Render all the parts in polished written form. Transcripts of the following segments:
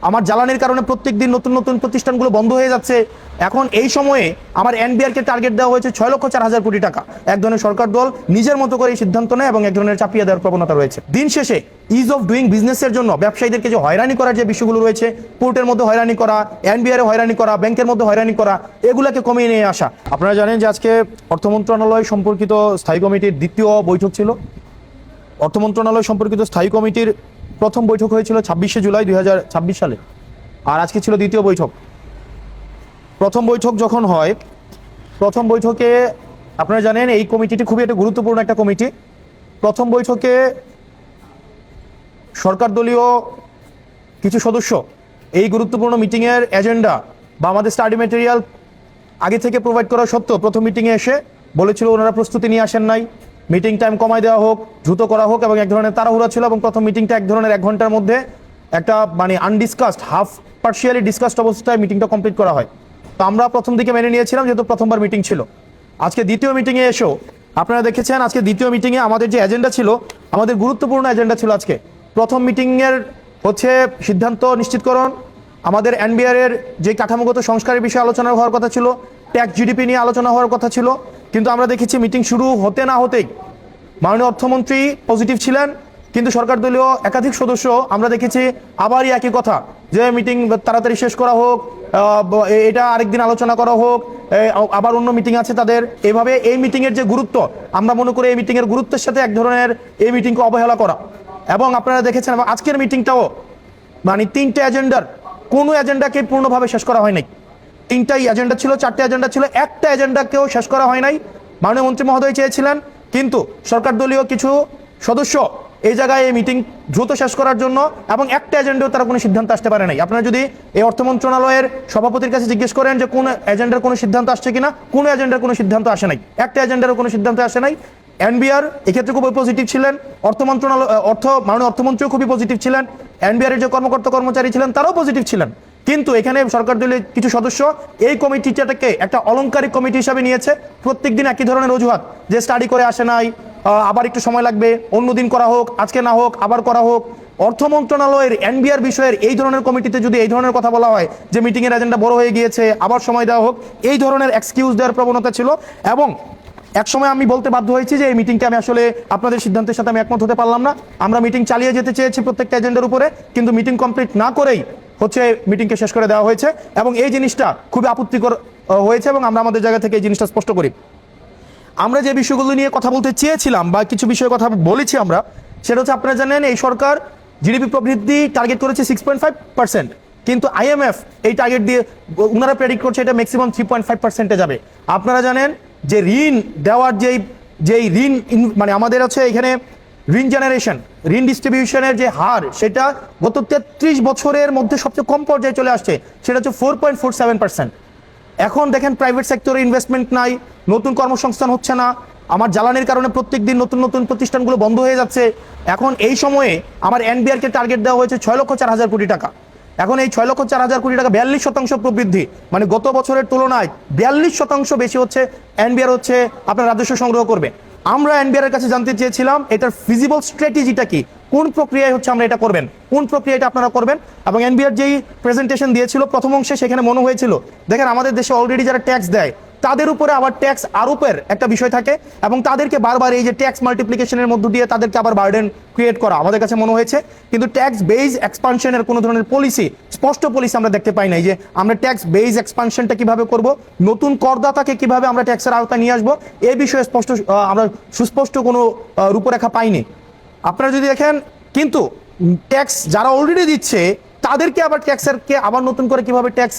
আমার জ্বালানির কারণে প্রত্যেক দিন নতুন নতুন প্রতিষ্ঠানগুলো বন্ধ হয়ে যাচ্ছে। এখন এই সময়ে আমার এনবিআরকে টার্গেট দেওয়া হয়েছে 6,04,000 কোটি টাকা। এক ধরনের সরকার দল নিজের মতো করে এই সিদ্ধান্ত নেয় এবং এক ধরনের চাপিয়ে দেওয়ার প্রবণতা রয়েছে। দিন শেষে ইজ অফ ডুইং বিজনেসের জন্য ব্যবসায়ীদেরকে যে হয়রানি করার যে বিষয়গুলো রয়েছে, পোর্টের মধ্যে হয়রানি করা, এনবিআরে হয়রানি করা, ব্যাংকের মধ্যে হয়রানি করা, এগুলাকে কমিয়ে নিয়ে আসা। আপনারা জানেন যে আজকে অর্থ মন্ত্রণালয় সম্পর্কিত স্থায়ী কমিটির দ্বিতীয় বৈঠক ছিল। অর্থ মন্ত্রণালয় সম্পর্কিত স্থায়ী কমিটির প্রথম বৈঠক হয়েছিল 26শে জুলাই 2026 সালে, আর আজকে ছিল দ্বিতীয় বৈঠক। প্রথম বৈঠক যখন হয়, প্রথম বৈঠকে আপনারা জানেন এই কমিটিটি খুবই একটা গুরুত্বপূর্ণ একটা কমিটি। প্রথম বৈঠকে সরকার দলীয় কিছু সদস্য এই গুরুত্বপূর্ণ মিটিংয়ের এজেন্ডা বা আমাদের স্টাডি ম্যাটেরিয়াল আগে থেকে প্রোভাইড করা সত্ত্বেও প্রথম মিটিংয়ে এসে বলেছিল ওনারা প্রস্তুতি নিয়ে আসেন নাই, মিটিং টাইম কমায় দেওয়া হোক, দ্রুত করা হোক, এবং এক ধরনের তাড়াহুড়া ছিল এবং প্রথম মিটিংটা এক ধরনের 1 ঘন্টার মধ্যে একটা আনডিসকাসড, হাফ পার্শিয়ালি ডিসকাসড অবস্থায় মিটিংটা কমপ্লিট করা হয়। তো আমরা প্রথম দিকে মেনে নিয়েছিলাম যেহেতু প্রথমবার মিটিং ছিল। আজকে দ্বিতীয় মিটিংয়ে এসেও আপনারা দেখেছেন আজকে দ্বিতীয় মিটিংয়ে আমাদের যে এজেন্ডা ছিল, আমাদের গুরুত্বপূর্ণ এজেন্ডা ছিল আজকে প্রথম মিটিংয়ের হচ্ছে সিদ্ধান্ত নিশ্চিতকরণ, আমাদের এনবিআর এর যে কাঠামোগত সংস্কারের বিষয়ে আলোচনা হওয়ার কথা ছিল, ট্যাক্স জিডিপি নিয়ে আলোচনা হওয়ার কথা ছিল। কিন্তু আমরা দেখেছি মিটিং শুরু হতে না হতেই মাননীয় অর্থমন্ত্রী পজিটিভ ছিলেন, কিন্তু সরকার দলীয় একাধিক সদস্য আমরা দেখেছি আবারই একই কথা, যে মিটিং তাড়াতাড়ি শেষ করা হোক, এটা আরেকদিন আলোচনা করা হোক, আবার অন্য মিটিং আছে তাদের। এইভাবে এই মিটিংয়ের যে গুরুত্ব, আমরা মনে করি এই মিটিংয়ের গুরুত্বের সাথে এক ধরনের এই মিটিংকে অবহেলা করা। এবং আপনারা দেখেছেন আজকের মিটিংটাও 3টে এজেন্ডার কোনো এজেন্ডাকে পূর্ণভাবে শেষ করা হয় নাই। 3টাই এজেন্ডা ছিল, 4টে এজেন্ডা ছিল, একটা এজেন্ডাকেও শেষ করা হয় নাই। মাননীয় মন্ত্রী মহোদয় চেয়েছিলেন, কিন্তু সরকার দলীয় কিছু সদস্য এই জায়গায় এই মিটিং দ্রুত শেষ করার জন্য এবং একটা এজেন্ডাও তারা কোনো সিদ্ধান্ত আসতে পারে নাই। আপনারা যদি এই অর্থ মন্ত্রণালয়ের সভাপতির কাছে জিজ্ঞেস করেন যে কোন এজেন্ডার কোনো সিদ্ধান্ত আসছে কিনা, কোনো এজেন্ডার কোনো সিদ্ধান্ত আসে নাই, একটা এজেন্ডারও কোনো সিদ্ধান্ত আসে নাই। এনবিআর এক্ষেত্রে খুবই পজিটিভ ছিলেন, অর্থ মন্ত্রণালয় মাননীয় অর্থমন্ত্রীও খুবই পজিটিভ ছিলেন, এনবিআর এর যে কর্মকর্তা কর্মচারী ছিলেন তারাও পজিটিভ ছিলেন। কিন্তু এখানে সরকার দলের কিছু সদস্য এই কমিটিটাকে একটা অলংকারিক কমিটি হিসাবে নিয়েছে। প্রত্যেকদিন একই ধরনের অজুহাত, যে স্টাডি করে আসে নাই, আবার একটু সময় লাগবে, অন্যদিন করা হোক, আজকে না হোক, আবার করা হোক। অর্থ মন্ত্রণালয়ের এনবিআর বিষয়ের এই ধরনের কমিটিতে যদি এই ধরনের কথা বলা হয় যে মিটিং এর এজেন্ডা বড় হয়ে গিয়েছে, আবার সময় দেওয়া হোক, এই ধরনের এক্সকিউজ দেওয়ার প্রবণতা ছিল। এবং এক সময় আমি বলতে বাধ্য হয়েছি যে এই মিটিংকে আমি আসলে আপনাদের সিদ্ধান্তের সাথে আমি একমত হতে পারলাম না। আমরা মিটিং চালিয়ে যেতে চেয়েছি প্রত্যেকটা এজেন্ডার উপরে, কিন্তু মিটিং কমপ্লিট না করেই মিটিংকে শেষ করে দেওয়া হয়েছে এবং এই জিনিসটা খুবই আপত্তিকর হয়েছে। এবং আমরা আমাদের জায়গা থেকে এই জিনিসটা স্পষ্ট করি, আমরা যে বিষয়গুলো নিয়ে কথা বলতে চেয়েছিলাম বা কিছু বিষয়ে কথা বলেছি আমরা, সেটা হচ্ছে আপনারা জানেন এই সরকার জিডিপি প্রবৃদ্ধি টার্গেট করেছে 6.5%, কিন্তু আইএমএফ এই টার্গেট দিয়ে ওনারা প্রেডিক্ট করছে এটা ম্যাক্সিমাম 3.5%-এ যাবে। আপনারা জানেন যে ঋণ দেওয়ার যেই ঋণ আমাদের হচ্ছে এখানে ঋণ জেনারেশন, ঋণ ডিস্ট্রিবিউশনের যে হার, সেটা গত 33 বছরের মধ্যে সবচেয়ে কম পর্যায়ে চলে আসছে, সেটা হচ্ছে 4.47%। এখন দেখেন প্রাইভেট সেক্টরে ইনভেস্টমেন্ট নাই, নতুন কর্মসংস্থান হচ্ছে না, আমার জ্বালানির কারণে প্রত্যেক দিন নতুন নতুন প্রতিষ্ঠানগুলো বন্ধ হয়ে যাচ্ছে। এখন এই সময়ে আমার এনবিআরকে টার্গেট দেওয়া হয়েছে 6,04,000 কোটি টাকা। এখন এই 6,04,000 কোটি টাকা 42% প্রবৃদ্ধি, গত বছরের তুলনায় 42% বেশি হচ্ছে এনবিআর আপনার রাজস্ব সংগ্রহ করবে। আমরা এনবিআর এর কাছে জানতে চেয়েছিলাম এটার ফিজিবল স্ট্র্যাটেজিটা কি, কোন প্রক্রিয়ায় আমরা এটা করবেন, কোন প্রক্রিয়াটা আপনারা করবেন। এবং এনবিআর যেই প্রেজেন্টেশন দিয়েছিল প্রথম অংশে, সেখানে মনে হয়েছিল দেখেন আমাদের দেশে অলরেডি যারা ট্যাক্স দেয় তাদের উপরে আবার ট্যাক্স আরোপের একটা বিষয় থাকে এবং তাদেরকে বারবার এই যে ট্যাক্স মাল্টিপ্লিকেশনের মধ্য দিয়ে তাদেরকে আবার বার্ডেন ক্রিয়েট করা আমাদের কাছে মনে হয়েছে। কিন্তু ট্যাক্স বেজ এক্সপানশনের কোনো ধরনের পলিসি, স্পষ্ট পলিসি আমরা দেখতে পাই নাই যে আমরা ট্যাক্স বেজ এক্সপানশনটা কিভাবে করব, নতুন করদাতাকে কিভাবে আমরা ট্যাক্সের আওতায় নিয়ে আসবো, এই বিষয়ে আমরা সুস্পষ্ট কোনো রূপরেখা পাইনি। আপনারা যদি দেখেন, কিন্তু ট্যাক্স যারা অলরেডি দিচ্ছে তাদেরকে আবার ট্যাক্সেরকে আবার নতুন করে কিভাবে ট্যাক্স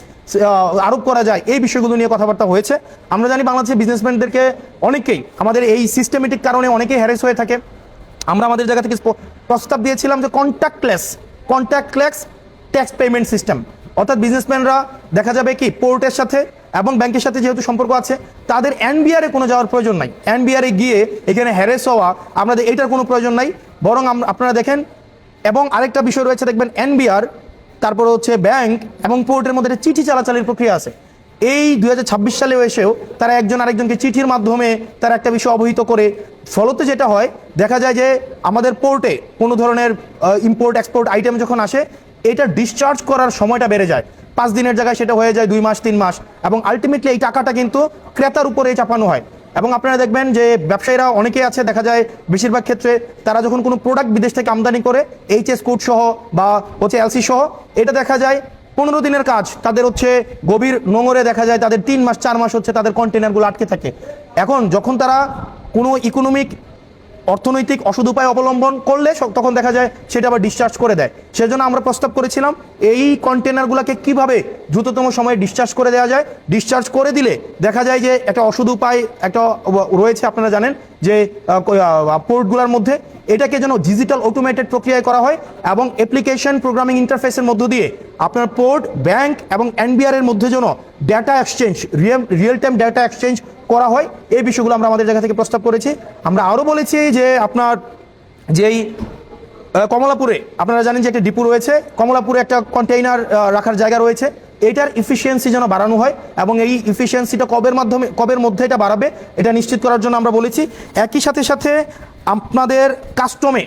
আরোপ করা যায়, এই বিষয়গুলো নিয়ে কথাবার্তা হয়েছে। আমরা জানি বাংলাদেশের বিজনেসম্যানদেরকে অনেকেই আমাদের এই সিস্টেমেটিক কারণে অনেকেই হ্যারেস হয়ে থাকে। আমরা আমাদের জায়গা থেকে প্রস্তাব দিয়েছিলাম যে কন্ট্যাক্টলেস ট্যাক্স পেমেন্ট সিস্টেম, অর্থাৎ বিজনেসম্যানরা দেখা যাবে কি পোর্টের সাথে এবং ব্যাংকের সাথে যেহেতু সম্পর্ক আছে, তাদের এনবিআর এ কোনো যাওয়ার প্রয়োজন নাই, এনবিআর এ গিয়ে এখানে হ্যারেস হওয়া আমাদের এটার কোনো প্রয়োজন নাই। বরং আপনারা দেখেন, এবং আরেকটা বিষয় রয়েছে দেখবেন, এনবিআর তারপর ব্যাংক এবং পোর্টের মধ্যে চিঠি চালাচালির প্রক্রিয়া আছে। এই 2026 সালেও এসেও তারা একজন আরেকজনকে চিঠির মাধ্যমে তারা একটা বিষয় অবহিত করে, ফলতে যেটা হয় দেখা যায় যে আমাদের পোর্টে কোনো ধরনের ইম্পোর্ট এক্সপোর্ট আইটেম যখন আসে, এটা ডিসচার্জ করার সময়টা বেড়ে যায়। 5 দিনের জায়গায় সেটা হয়ে যায় 2 মাস 3 মাস, এবং আলটিমেটলি এই টাকাটা কিন্তু ক্রেতার উপরে চাপানো হয়। এবং আপনারা দেখবেন যে ব্যবসায়ীরা অনেকেই আছে, দেখা যায় বেশিরভাগ ক্ষেত্রে তারা যখন কোনো প্রোডাক্ট বিদেশ থেকে আমদানি করে এইচএস কোড সহ বা হচ্ছে এলসি সহ, এটা দেখা যায় 15 দিনের কাজ তাদের হচ্ছে গভীর নোঙরে দেখা যায় তাদের 3 মাস 4 মাস হচ্ছে তাদের কন্টেনারগুলো আটকে থাকে। এখন যখন তারা কোনো ইকোনমিক অর্থনৈতিক অসৎ উপায় অবলম্বন করলে তখন দেখা যায় সেটা আবার ডিসচার্জ করে দেয়। সেজন্য আমরা প্রস্তাব করেছিলাম এই কন্টেনারগুলোকে কিভাবে দ্রুততম সময়ে ডিসচার্জ করে দেওয়া যায়। ডিসচার্জ করে দিলে দেখা যায় যে একটা অসৎ উপায় একটা রয়েছে, আপনারা জানেন যে পোর্টগুলোর মধ্যে এটাকে যেন ডিজিটাল অটোমেটেড প্রক্রিয়ায় করা হয় এবং অ্যাপ্লিকেশন প্রোগ্রামিং ইন্টারফেসের মধ্য দিয়ে আপনার পোর্ট, ব্যাংক এবং এনবিআর এর মধ্যে যেন data exchange, real time data exchange করা হয়। এই বিষয়গুলো আমরা আমাদের জায়গা থেকে প্রস্তাব করেছি। আমরা আরও বলেছি যে আপনার যেই কমলাপুরে আপনারা জানেন যে একটা ডিপো রয়েছে, কমলাপুরে একটা কন্টেইনার রাখার জায়গা রয়েছে, এটার ইফিসিয়েন্সি যেন বাড়ানো হয় এবং এই ইফিসিয়েন্সিটা কবের মধ্যে এটা বাড়াবে এটা নিশ্চিত করার জন্য আমরা বলেছি। একই সাথে সাথে আপনাদের কাস্টমে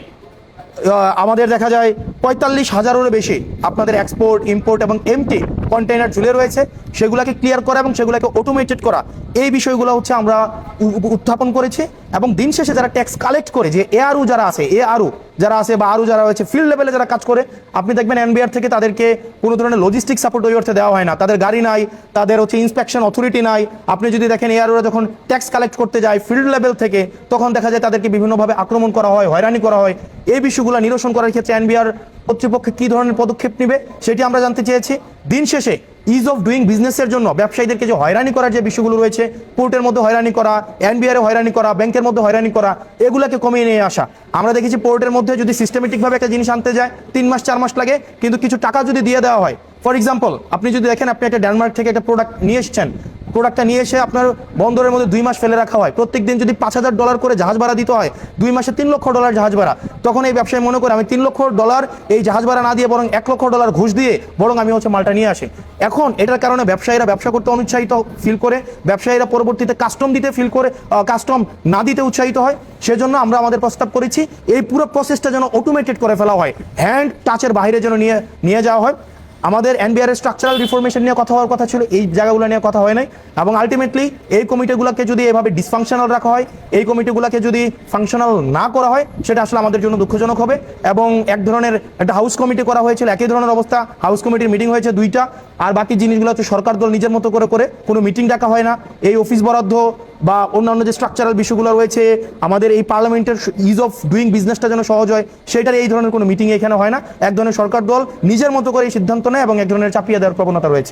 আমাদের দেখা যায় 45,000-এরও বেশি আপনাদের এক্সপোর্ট, ইম্পোর্ট এবং এমটি কন্টেইনার ঝুলে রয়েছে, সেগুলোকে ক্লিয়ার করা এবং সেগুলোকে অটোমেটেড করা, এই বিষয়গুলো হচ্ছে আমরা উত্থাপন করেছি। এবং দিন শেষে যারা ট্যাক্স কালেক্ট করে, যে এআরও যারা আছে বা আরও যারা রয়েছে ফিল্ড লেভেলে যারা কাজ করে, আপনি দেখবেন এনবিআর থেকে তাদেরকে কোনো ধরনের লজিস্টিক সাপোর্ট ওই অর্থে দেওয়া হয় না, তাদের গাড়ি নাই, তাদের হচ্ছে ইন্সপেকশন অথরিটি নাই। আপনি যদি দেখেন এআরওরা যখন ট্যাক্স কালেক্ট করতে যায় ফিল্ড লেভেল থেকে, তখন দেখা যায় তাদেরকে বিভিন্নভাবে আক্রমণ করা হয়, হয়রানি করা হয়। এই বিষয়গুলো নিরসন করার ক্ষেত্রে এনবিআর কর্তৃপক্ষ কী ধরনের পদক্ষেপ নেবে সেটি আমরা জানতে চেয়েছি। দিন শেষে ইজ অফ ডুইং বিজনেসের জন্য ব্যবসায়ীদেরকে যে হয়রানি করার যে বিষয়গুলো রয়েছে, পোর্টের মধ্যে হয়রানি করা, এনবিআর হয়রানি করা, ব্যাংকের মধ্যে হয়রানি করা, এগুলোকে কমিয়ে নিয়ে আসা। আমরা দেখেছি পোর্টের মধ্যে যদি সিস্টেমেটিকভাবে একটা জিনিস আনতে যায় 3 মাস 4 মাস লাগে, কিন্তু কিছু টাকা যদি দিয়ে দেওয়া হয়, ফর এক্সাম্পল আপনি যদি দেখেন আপনি একটা ডেনমার্ক থেকে একটা প্রোডাক্ট নিয়ে এসেছেন, প্রোডাক্টটা নিয়ে এসে আপনার বন্দরের মধ্যে 2 মাস ফেলে রাখা হয়, প্রত্যেক দিন যদি $5,000 করে জাহাজ ভাড়া দিতে হয়, 2 মাসে $3 লক্ষ জাহাজ ভাড়া, তখন এই ব্যবসায়ী মনে করে আমি $3 লক্ষ এই জাহাজ ভাড়া না দিয়ে বরং $1 লক্ষ ঘুষ দিয়ে বরং আমি হচ্ছে মালটা নিয়ে আসি। এখন এটার কারণে ব্যবসায়ীরা ব্যবসা করতে অনুৎসাহিত ফিল করে, ব্যবসায়ীরা পরবর্তীতে কাস্টম দিতে ফিল করে, কাস্টম না দিতে উৎসাহিত হয়। সেজন্য আমরা আমাদের প্রস্তাব করেছি এই পুরো প্রসেসটা যেন অটোমেটেড করে ফেলা হয়, হ্যান্ড টাচের বাইরে যেন নিয়ে যাওয়া হয়। আমাদের এনবিআর এর স্ট্রাকচারাল রিফরমেশন নিয়ে কথা হওয়ার কথা ছিল, এই জায়গাগুলো নিয়ে কথা হয় নাই। এবং আলটিমেটলি এই কমিটিগুলোকে যদি এভাবে ডিসফাংশনাল রাখা হয়, এই কমিটিগুলোকে যদি ফাংশনাল না করা হয়, সেটা আসলে আমাদের জন্য দুঃখজনক হবে। এবং এক ধরনের একটা হাউস কমিটি করা হয়েছিল, একই ধরনের অবস্থা, হাউস কমিটির মিটিং হয়েছে 2টা, আর বাকি জিনিসগুলো হচ্ছে সরকার দল নিজের মতো করে কোনো মিটিং ডাকা হয় না। এই অফিস বরাদ্দ বা অন্যান্য যে স্ট্রাকচারাল বিষয়গুলো রয়েছে, আমাদের এই পার্লামেন্টের ইজ অফ ডুইং বিজনেসটা যেন সহজ হয়, সেটার এই ধরনের কোনো মিটিং এখানে হয় না। এক ধরনের সরকার দল নিজের মতো করে এই সিদ্ধান্ত নেয় এবং এক ধরনের চাপিয়ে দেওয়ার প্রবণতা রয়েছে।